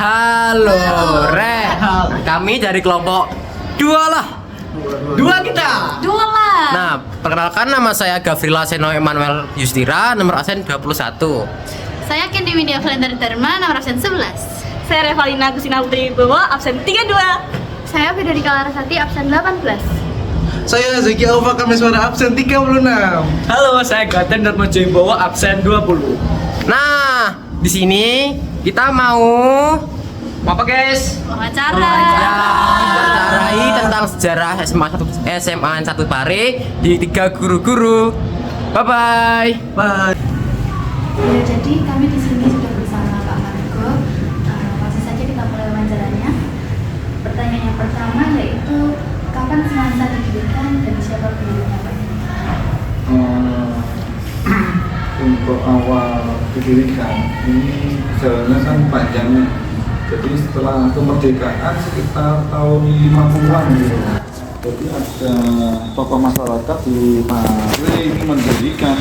Halo, kami dari kelompok 2 lah. Dua kita. Dua lah. Nah, perkenalkan nama saya Gavrila Seno Emanuel Yustira, nomor absen 21. Saya Kendi Windia Valentari Dharma, nomor absen 11. Saya Revalina Kusina Putri Bowo, absen 32. Saya Federika Larasati, absen 18. Saya Zeki Alfa Kameswara, absen 36. Halo, saya Gaten Darmojo Bowo, absen 20. Nah, di sini kita mau apa guys? Wawancara. Wawancarai tentang sejarah SMA 1 Pare di 3 guru-guru. Bye bye. Bye. Ya, jadi kami di sini sudah bersama Pak Margo. Langsung saja kita mulai wawancaranya. Pertanyaan yang pertama yaitu kapan Semansa didirikan dan siapa pendirinya, Pak? Untuk awal didirikan ini jalannya kan panjangnya. Jadi setelah kemerdekaan sekitar tahun 50-an gitu. Jadi ada tokoh masyarakat di Pare ini mendirikan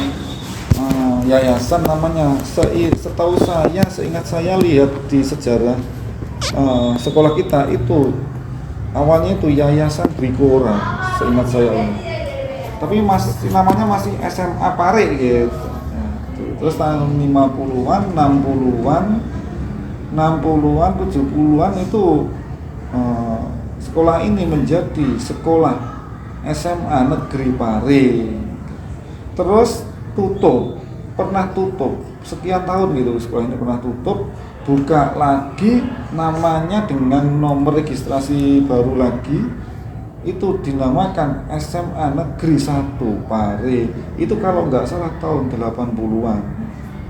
yayasan namanya. Setahu saya, seingat saya lihat di sejarah sekolah kita itu awalnya itu Yayasan Brikora, seingat saya. Tapi namanya masih SMA Pare gitu. Terus tahun 50-an, 60-an, 70-an itu sekolah ini menjadi sekolah SMA Negeri Pare. Terus pernah tutup sekian tahun gitu, sekolah ini pernah tutup, buka lagi namanya dengan nomor registrasi baru lagi, itu dinamakan SMA Negeri 1 Pare. Itu kalau nggak salah tahun 80-an.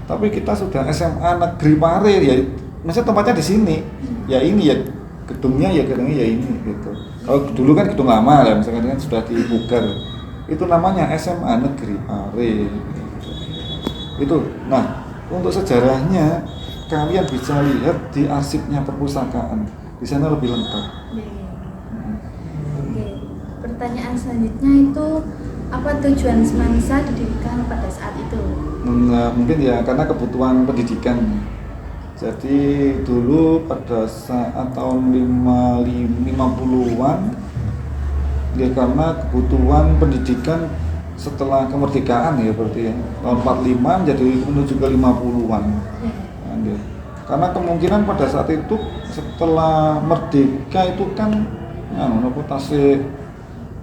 Tapi kita sudah SMA Negeri Pare ya, maksudnya tempatnya di sini. Ya ini ya gedungnya ya ini gitu. Kalau dulu kan gedung lama ya, misalkan kan sudah dibugar. Itu namanya SMA Negeri Pare. Gitu. Itu. Nah, untuk sejarahnya kalian bisa lihat di arsipnya perpustakaan. Di sana lebih lengkap. Pertanyaan selanjutnya itu apa tujuan Semansa didirikan pada saat itu? Nah, mungkin ya karena kebutuhan pendidikan. Jadi dulu pada saat tahun 50-an ya karena kebutuhan pendidikan setelah kemerdekaan ya berarti ya. Tahun 45 jadi menuju ke 50-an. Nah, karena kemungkinan pada saat itu setelah merdeka itu kan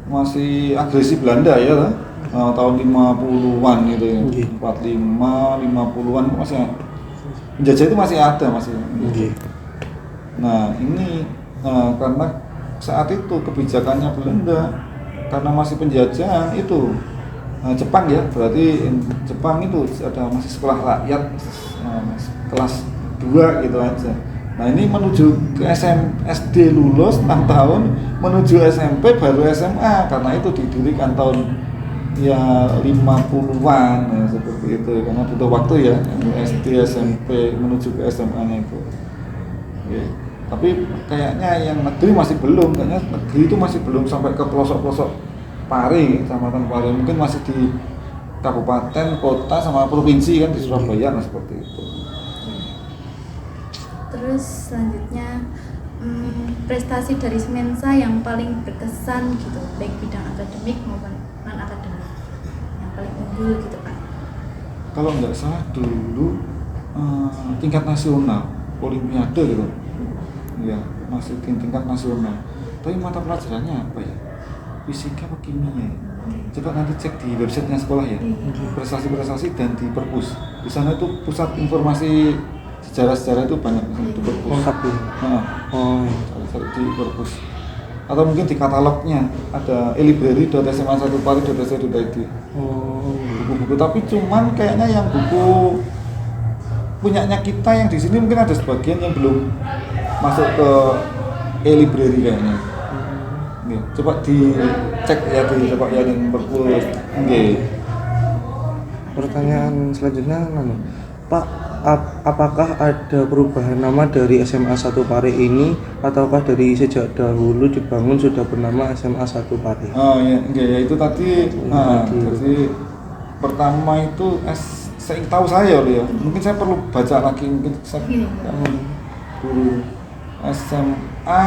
masih agresi Belanda ya, tahun 50-an gitu ya, 45, 50-an masih penjajah itu masih ada gitu. Nah ini karena saat itu kebijakannya Belanda, karena masih penjajahan itu Jepang ya, berarti Jepang itu ada masih sekolah rakyat kelas 2 gitu aja. Nah ini menuju ke SD lulus 6 tahun, menuju SMP baru SMA, karena itu didirikan tahun ya 50-an ya, seperti itu, karena butuh waktu ya SD, SMP menuju ke SMA-nya itu. Oke. Tapi kayaknya yang negeri masih belum, kayaknya negeri itu masih belum sampai ke pelosok-pelosok Pare, Kecamatan Pare, mungkin masih di kabupaten, kota, sama provinsi kan di Surabaya, nah seperti itu. Terus selanjutnya prestasi dari Semansa yang paling berkesan gitu, baik bidang akademik maupun non akademik, yang paling unggul gitu Pak. Kalau nggak salah dulu tingkat nasional, olimpiade gitu, ya masih tingkat nasional. Tapi mata pelajarannya apa ya? Fisika apa kimia? Coba nanti cek di websitenya sekolah ya. Prestasi-prestasi dan di perpus. Di sana itu pusat informasi sejarah-sejarah itu banyak di perpus. Cari di perpus. Atau mungkin di katalognya ada e-library.sma1pare.ac.id. Buku-buku, tapi cuman kayaknya yang buku punyanya kita yang di sini mungkin ada sebagian yang belum masuk ke e-library kayaknya. Nih, coba dicek ya di perpus. Pertanyaan selanjutnya Pak, apakah ada perubahan nama dari SMA 1 Pare ini ataukah dari sejak dahulu dibangun sudah bernama SMA 1 Pare? Oh ya, ya itu tadi. Jadi pertama itu tahu saya loh ya. Mungkin saya perlu baca lagi mungkin guru SMA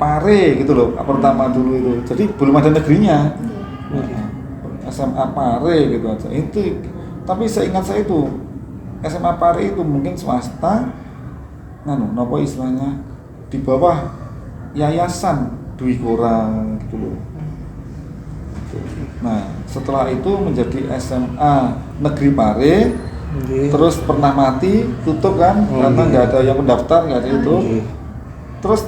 Pare gitu loh, pertama dulu itu. Jadi belum ada negerinya. SMA Pare gitu aja. Itu tapi seingat saya itu SMA Pare itu mungkin swasta, nopo istilahnya di bawah yayasan Dwi Kora gitu loh. Nah setelah itu menjadi SMA Negeri Pare, terus pernah mati, tutup kan, karena nggak ada yang mendaftar, nggak ada itu. Terus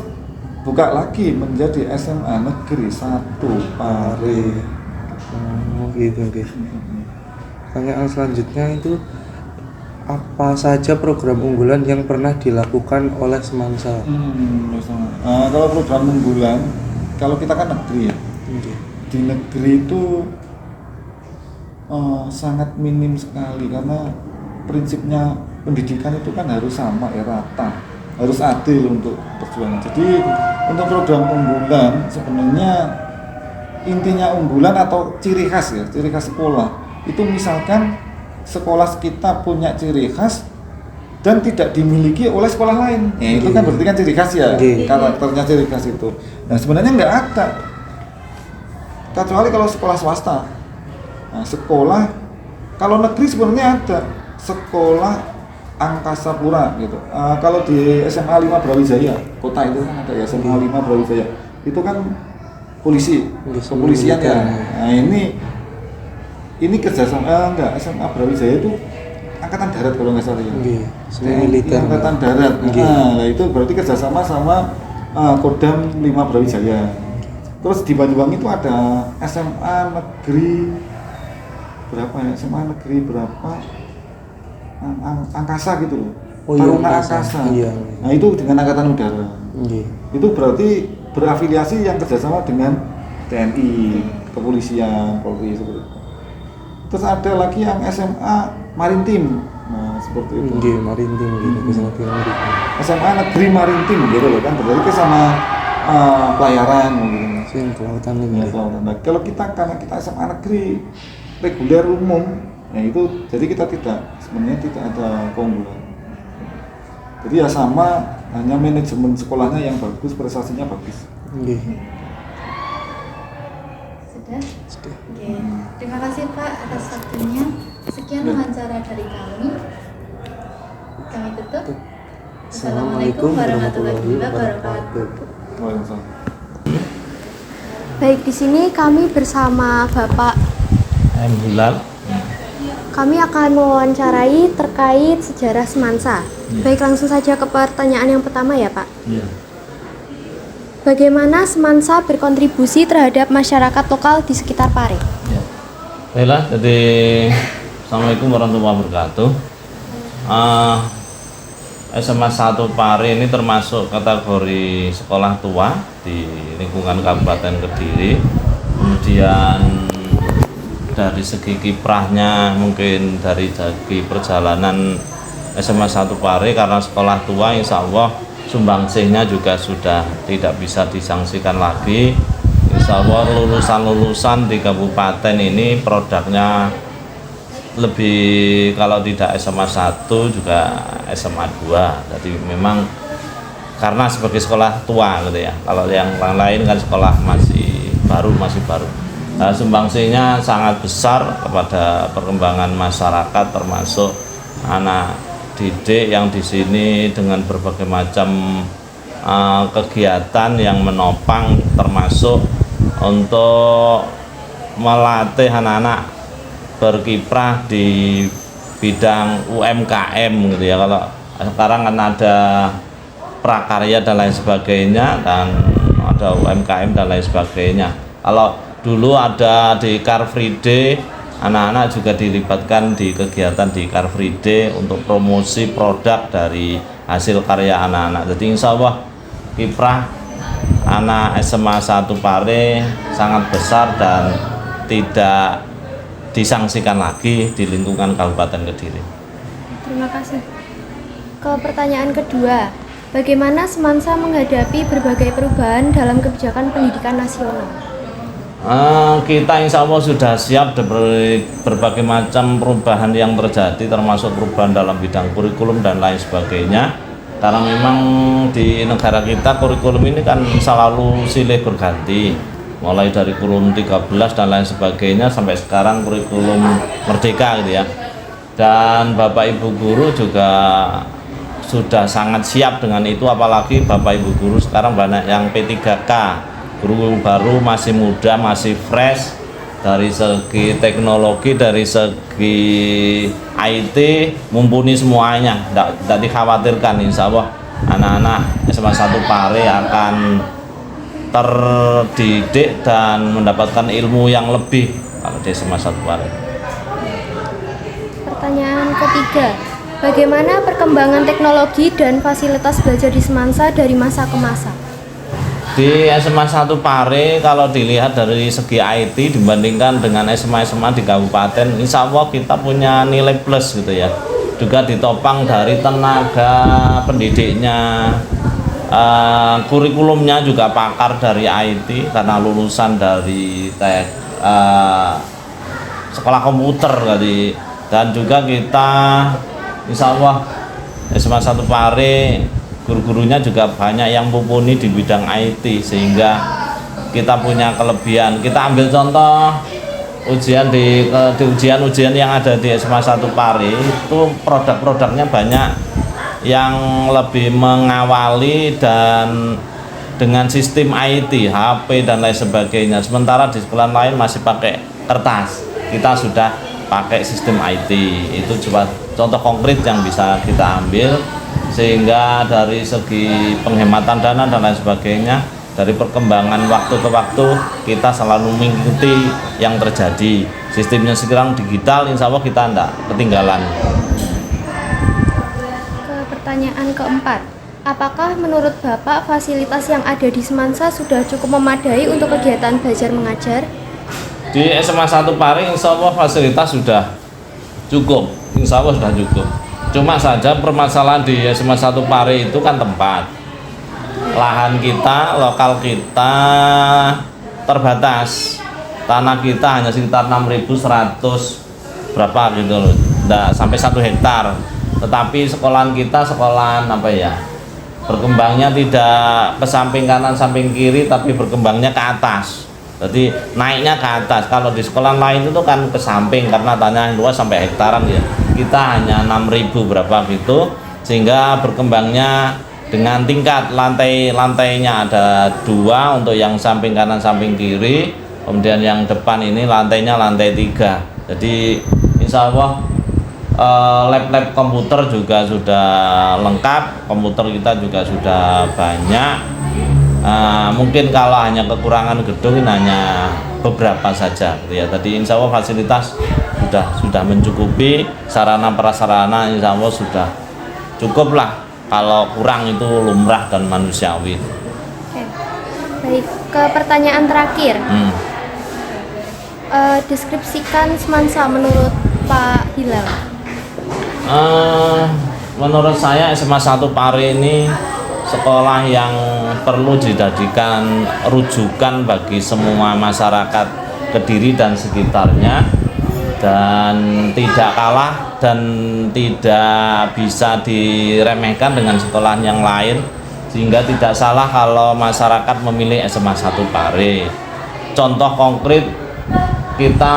buka lagi menjadi SMA Negeri 1 Pare. Gitu. Pertanyaan selanjutnya itu apa saja program unggulan yang pernah dilakukan oleh Semansa? Kalau program unggulan, kalau kita kan negeri ya, di negeri itu sangat minim sekali karena prinsipnya pendidikan itu kan harus sama ya, rata, harus adil untuk perjuangan. Jadi untuk program unggulan sebenarnya intinya unggulan atau ciri khas ya, ciri khas sekolah itu misalkan sekolah kita punya ciri khas dan tidak dimiliki oleh sekolah lain, ya itu kan berarti kan ciri khas ya, karakternya ciri khas itu. Nah sebenarnya nggak ada, kecuali kalau sekolah swasta. Nah, sekolah kalau negeri sebenarnya ada sekolah Angkasa Pura gitu. Kalau di SMA 5 Brawijaya kota itu kan ada ya, SMA 5 Brawijaya itu kan polisi, kepolisian ya. Nah ini kerjasama SMA Brawijaya itu angkatan darat kalau nggak salah ya. Militer. Angkatan darat. Nah itu berarti kerjasama sama Kodam 5 Brawijaya. Terus di Banyuwangi itu ada SMA negeri berapa ya? SMA negeri berapa? Angkasa gitu loh. Taruna Angkasa. Iya. Nah itu dengan angkatan udara. Itu berarti berafiliasi yang kerjasama dengan TNI, kepolisian, Polri seperti itu. Terus ada lagi yang SMA Marintim. Nah seperti itu. Marintim gitu. SMA negeri Marintim gitu loh kan, berarti sama pelayaran gitu. Kelautan ini. Ya, kelautan. Nah, kalau karena kita SMA negeri reguler umum, ya itu jadi kita sebenarnya tidak ada keunggulan. Jadi ya sama, hanya manajemen sekolahnya yang bagus, prestasinya bagus. Sudah? Oke. Terima kasih Pak atas waktunya. Sekian wawancara dari kami. Kami tutup. Assalamualaikum warahmatullahi wabarakatuh. Waalaikumsalam. Baik, di sini kami bersama Bapak Bilal. Kami akan mewawancarai terkait sejarah Semansa. Baik, langsung saja ke pertanyaan yang pertama ya Pak. Bagaimana Semansa berkontribusi terhadap masyarakat lokal di sekitar Pare? Baiklah, jadi Assalamualaikum warahmatullahi wabarakatuh. SMA 1 Pare ini termasuk kategori sekolah tua di lingkungan Kabupaten Kediri. Kemudian dari segi kiprahnya, mungkin dari segi perjalanan SMA 1 Pare karena sekolah tua, insya Allah sumbangsihnya juga sudah tidak bisa disangsikan lagi. Insya Allah lulusan-lulusan di kabupaten ini produknya lebih, kalau tidak SMA 1 juga SMA 2. Jadi memang karena sebagai sekolah tua gitu ya. Kalau yang lain kan sekolah masih baru. Nah, sumbangsihnya sangat besar kepada perkembangan masyarakat, termasuk anak didik yang di sini dengan berbagai macam kegiatan yang menopang, termasuk untuk melatih anak-anak berkiprah di bidang UMKM gitu ya. Kalau sekarang kan ada prakarya dan lain sebagainya, dan ada UMKM dan lain sebagainya. Kalau dulu ada di Car Free Day, anak-anak juga dilibatkan di kegiatan di Car Free Day untuk promosi produk dari hasil karya anak-anak. Jadi insya Allah kiprah anak SMA 1 Pare sangat besar dan tidak disangsikan lagi di lingkungan Kabupaten Kediri. Terima kasih. Ke pertanyaan kedua, bagaimana Semansa menghadapi berbagai perubahan dalam kebijakan pendidikan nasional? Kita insya Allah sudah siap dari berbagai macam perubahan yang terjadi, termasuk perubahan dalam bidang kurikulum dan lain sebagainya. karena memang di negara kita kurikulum ini kan selalu silih berganti, mulai dari kurikulum 13 dan lain sebagainya sampai sekarang kurikulum merdeka gitu ya. Dan Bapak Ibu guru juga sudah sangat siap dengan itu, apalagi Bapak Ibu guru sekarang banyak yang P3K, guru baru masih muda, masih fresh dari segi teknologi, dari segi IT, mumpuni semuanya. Tidak dikhawatirkan, insya Allah anak-anak SMA 1 Pare akan terdidik dan mendapatkan ilmu yang lebih kalau di SMA 1 Pare. Pertanyaan ketiga, bagaimana perkembangan teknologi dan fasilitas belajar di Semansa dari masa ke masa? Di SMA 1 Pare kalau dilihat dari segi IT dibandingkan dengan SMA-SMA di kabupaten, insya Allah kita punya nilai plus gitu ya. Juga ditopang dari tenaga pendidiknya, kurikulumnya juga pakar dari IT karena lulusan dari sekolah komputer tadi. Dan juga kita insya Allah SMA 1 Pare guru-gurunya juga banyak yang mumpuni di bidang IT, sehingga kita punya kelebihan. Kita ambil contoh ujian di ujian-ujian yang ada di SMA 1 Pare itu produk-produknya banyak yang lebih mengawali dan dengan sistem IT, HP dan lain sebagainya. Sementara di sekolah lain masih pakai kertas, kita sudah pakai sistem IT. Itu coba contoh konkret yang bisa kita ambil, sehingga dari segi penghematan dana dan lain sebagainya, dari perkembangan waktu ke waktu kita selalu mengikuti yang terjadi. Sistemnya sekarang digital, insya Allah kita tidak ketinggalan. Ke pertanyaan keempat, apakah menurut Bapak fasilitas yang ada di Semansa sudah cukup memadai untuk kegiatan belajar mengajar? Di SMA 1 Pare insya Allah fasilitas sudah cukup, insya Allah sudah cukup. Cuma saja permasalahan di SMA 1 Pare itu kan tempat, lahan kita, lokal kita terbatas, tanah kita hanya sekitar 6.100 berapa gitu loh, tidak sampai 1 hektar. Tetapi sekolahan kita sekolahan apa ya, berkembangnya tidak ke samping kanan samping kiri, tapi berkembangnya ke atas. Jadi naiknya ke atas. Kalau di sekolah lain itu kan ke samping karena tanah yang luas sampai hektaran ya. Kita hanya 6.000 berapa gitu, sehingga berkembangnya dengan tingkat lantainya ada 2 untuk yang samping kanan samping kiri, kemudian yang depan ini lantainya lantai 3. Jadi insya Allah lab-lab komputer juga sudah lengkap, komputer kita juga sudah banyak. Mungkin kalau hanya kekurangan gedung ini hanya beberapa saja gitu ya. Tadi insya Allah fasilitas sudah mencukupi, sarana prasarana insya Allah sudah cukup lah. Kalau kurang itu lumrah dan manusiawi. Oke. Baik, ke pertanyaan terakhir. Deskripsikan Semansa menurut Pak Hilal. Menurut saya SMA 1 Pare ini sekolah yang perlu dijadikan rujukan bagi semua masyarakat Kediri dan sekitarnya, dan tidak kalah dan tidak bisa diremehkan dengan sekolah yang lain, sehingga tidak salah kalau masyarakat memilih SMA 1 Pare. Contoh konkret, kita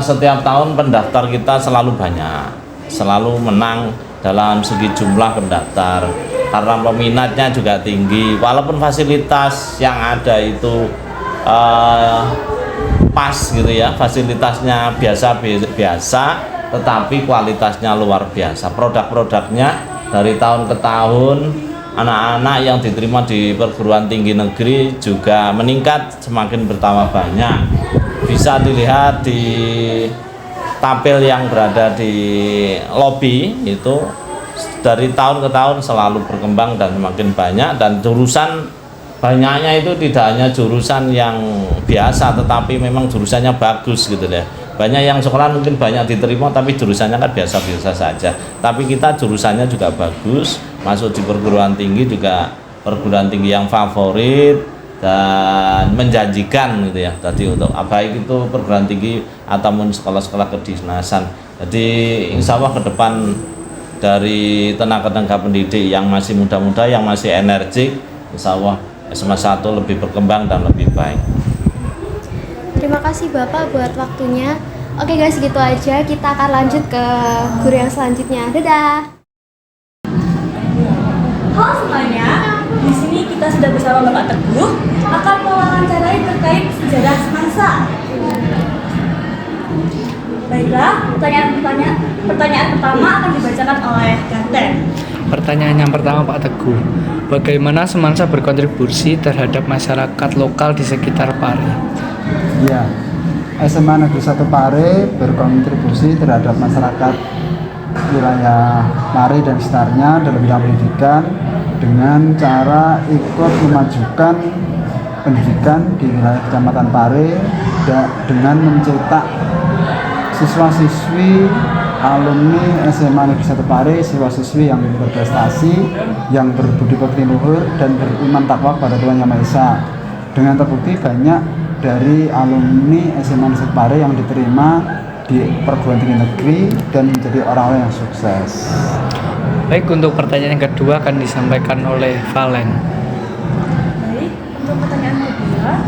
setiap tahun pendaftar kita selalu banyak, selalu menang dalam segi jumlah pendaftar karena peminatnya juga tinggi. Walaupun fasilitas yang ada itu pas gitu ya, fasilitasnya biasa, tetapi kualitasnya luar biasa. Produk-produknya dari tahun ke tahun, anak-anak yang diterima di perguruan tinggi negeri juga meningkat, semakin bertambah banyak. Bisa dilihat di tabel yang berada di lobi itu, dari tahun ke tahun selalu berkembang dan semakin banyak, dan jurusan banyaknya itu tidak hanya jurusan yang biasa, tetapi memang jurusannya bagus gitu ya. Banyak yang sekolah mungkin banyak diterima tapi jurusannya kan biasa-biasa saja, tapi kita jurusannya juga bagus, masuk di perguruan tinggi juga perguruan tinggi yang favorit dan menjanjikan gitu ya. Tadi untuk baik itu perguruan tinggi ataupun sekolah-sekolah kedinasan. Jadi insya Allah ke depan dari tenaga-tenaga pendidik yang masih muda-muda, yang masih energik, insya Allah SMA 1 lebih berkembang dan lebih baik. Terima kasih Bapak buat waktunya. Oke guys, gitu aja. Kita akan lanjut ke guru yang selanjutnya. Dadah. Halo semuanya, di sini kita sudah bersama Bapak Teguh akan mewawancarai terkait sejarah semangsa. Baiklah, pertanyaan pertama akan dibacakan oleh Gaten. Pertanyaan yang pertama Pak Teguh, bagaimana Semansa berkontribusi terhadap masyarakat lokal di sekitar Pare? Ya, SMA Negeri 1 Pare berkontribusi terhadap masyarakat wilayah Pare dan sekitarnya dalam bidang pendidikan dengan cara ikut memajukan pendidikan di wilayah Kecamatan Pare dengan mencetak siswa-siswi alumni SMA Negeri 1 Pare, siswa-siswi yang berprestasi, yang berbudi pekerti luhur dan beriman takwa kepada Tuhan Yang Maha Esa. Dengan terbukti banyak dari alumni SMA Negeri 1 Pare yang diterima di perguruan tinggi negeri dan menjadi orang-orang yang sukses. Baik, untuk pertanyaan yang kedua akan disampaikan oleh Valen. Baik, untuk pertanyaan kedua,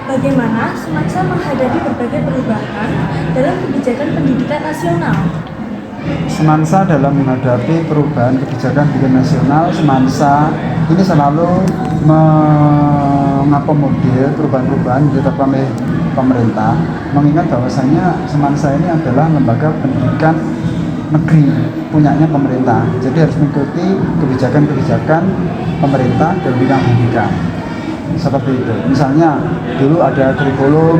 bagaimana Semansa menghadapi berbagai perubahan dalam kebijakan pendidikan nasional? Semansa dalam menghadapi perubahan kebijakan pendidikan nasional, Semansa ini selalu mengakomodir perubahan-perubahan yang ditetapkan oleh pemerintah, mengingat bahwasanya Semansa ini adalah lembaga pendidikan negeri punyanya pemerintah, jadi harus mengikuti kebijakan-kebijakan pemerintah dalam bidang pendidikan. Seperti itu, misalnya dulu ada kurikulum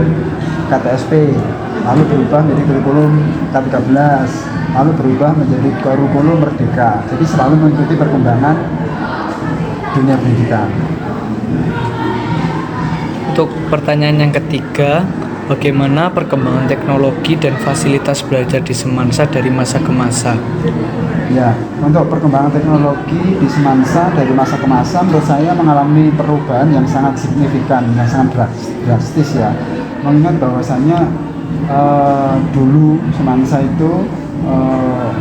KTSP, lalu berubah menjadi kurikulum K13, lalu berubah menjadi kurikulum Merdeka. Jadi selalu mengikuti perkembangan dunia pendidikan. Untuk pertanyaan yang ketiga, bagaimana perkembangan teknologi dan fasilitas belajar di Semansa dari masa ke masa? Ya, untuk perkembangan teknologi di Semansa dari masa ke masa menurut saya mengalami perubahan yang sangat signifikan, yang sangat drastis ya. Mengingat bahwasanya dulu Semansa itu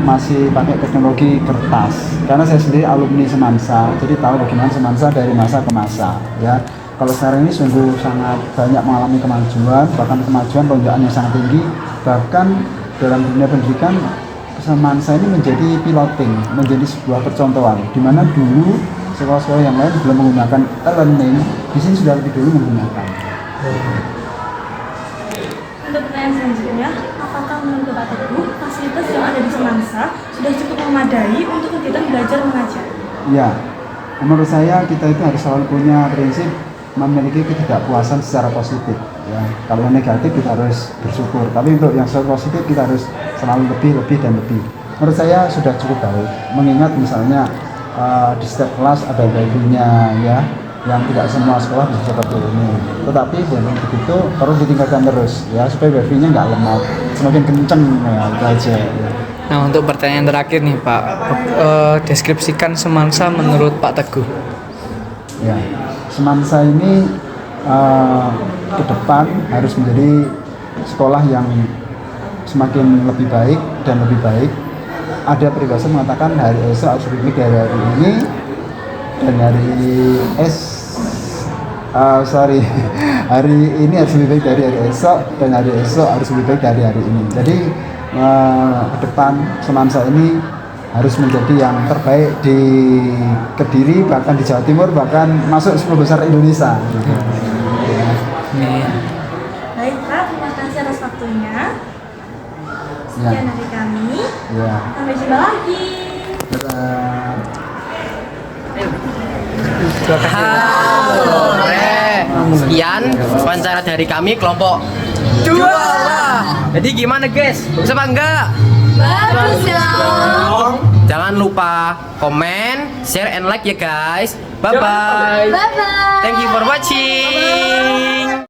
masih pakai teknologi kertas. Karena saya sendiri alumni Semansa, jadi tahu bagaimana Semansa dari masa ke masa ya. Kalau sekarang ini sungguh sangat banyak mengalami kemajuan, bahkan kemajuan lonjakan yang sangat tinggi. Bahkan dalam dunia pendidikan Semansa ini menjadi piloting, menjadi sebuah percontohan, di mana dulu sekolah-sekolah yang lain belum menggunakan e-learning, di sini sudah lebih dulu menggunakan. Untuk pertanyaan selanjutnya, apakah menurut Bapak Teguh fasilitas yang ada di Semansa sudah cukup memadai untuk kegiatan belajar mengajar? Ya, menurut saya kita itu harus selalu punya prinsip memiliki ketidakpuasan secara positif ya. Kalau yang negatif kita harus bersyukur, tapi untuk yang secara positif kita harus selalu lebih dan lebih. Menurut saya sudah cukup baik, mengingat misalnya di setiap kelas ada wifi-nya ya, yang tidak semua sekolah bisa seperti ini. Tetapi dengan begitu perlu ditingkatkan terus ya, supaya wifi-nya nggak lemot, semakin kenceng ya, itu aja ya. Nah, untuk pertanyaan terakhir nih Pak, deskripsikan Semansa menurut Pak Teguh. Ya, Semansa ini ke depan harus menjadi sekolah yang semakin lebih baik dan lebih baik. Ada peribahasa mengatakan hari esok harus lebih baik dari hari ini, dan hari ini harus lebih baik dari hari esok, dan hari esok harus lebih baik dari hari ini. Jadi ke depan Semansa ini harus menjadi yang terbaik di Kediri, bahkan di Jawa Timur, bahkan masuk 10 besar Indonesia. Baik Pak, terima kasih atas waktunya. Sekian dari kami. Ya. Sampai jumpa lagi. Sekian wawancara dari kami kelompok 2 lah. Jadi gimana guys? Bagus apa enggak? Bagus dong. Jangan lupa komen, share, and like ya guys. Bye bye. Bye bye. Thank you for watching.